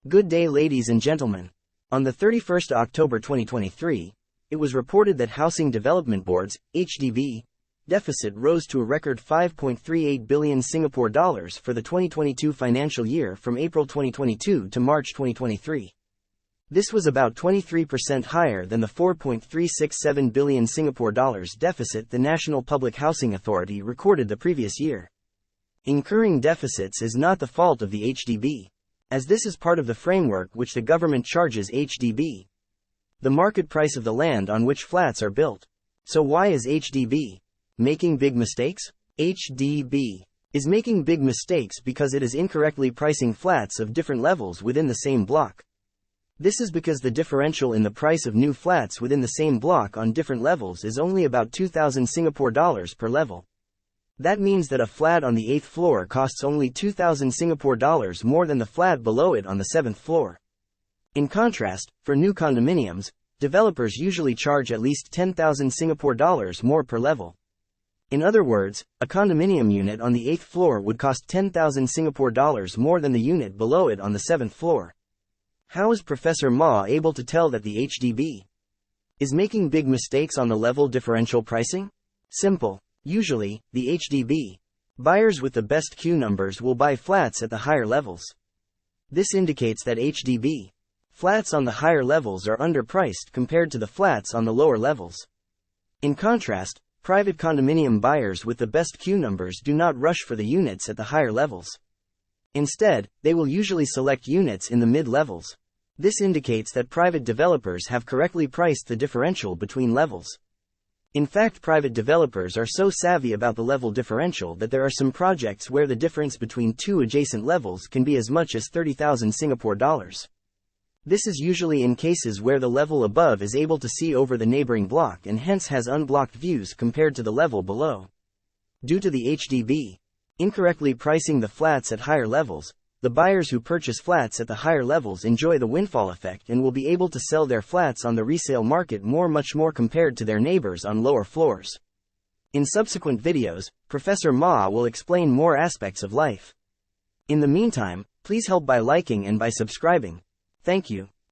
Good day, ladies and gentlemen. On the 31st October 2023, it was reported that Housing Development Board's HDB deficit rose to a record 5.38 billion Singapore dollars for the 2022 financial year from April 2022 to March 2023. This was about 23% higher than the 4.367 billion Singapore dollars deficit the National Public Housing Authority recorded the previous year. Incurring deficits is not the fault of the HDB, as this is part of the framework which the government charges HDB, the market price of the land on which flats are built. So why is HDB making big mistakes? HDB is making big mistakes because it is incorrectly pricing flats of different levels within the same block. This is because the differential in the price of new flats within the same block on different levels is only about 2,000 Singapore dollars per level. That means that a flat on the 8th floor costs only 2,000 Singapore dollars more than the flat below it on the 7th floor. In contrast, for new condominiums, developers usually charge at least 10,000 Singapore dollars more per level. In other words, a condominium unit on the 8th floor would cost 10,000 Singapore dollars more than the unit below it on the 7th floor. How is Professor Ma able to tell that the HDB is making big mistakes on the level differential pricing? Simple. Usually, the HDB buyers with the best queue numbers will buy flats at the higher levels. This indicates that HDB flats on the higher levels are underpriced compared to the flats on the lower levels. In contrast, private condominium buyers with the best queue numbers do not rush for the units at the higher levels. Instead, they will usually select units in the mid-levels. This indicates that private developers have correctly priced the differential between levels. In fact, private developers are so savvy about the level differential that there are some projects where the difference between two adjacent levels can be as much as 30,000 Singapore dollars. This is usually in cases where the level above is able to see over the neighboring block and hence has unblocked views compared to the level below. Due to the HDB incorrectly pricing the flats at higher levels, the buyers who purchase flats at the higher levels enjoy the windfall effect and will be able to sell their flats on the resale market much more compared to their neighbors on lower floors. In subsequent videos, Professor Ma will explain more aspects of life. In the meantime, please help by liking and by subscribing. Thank you.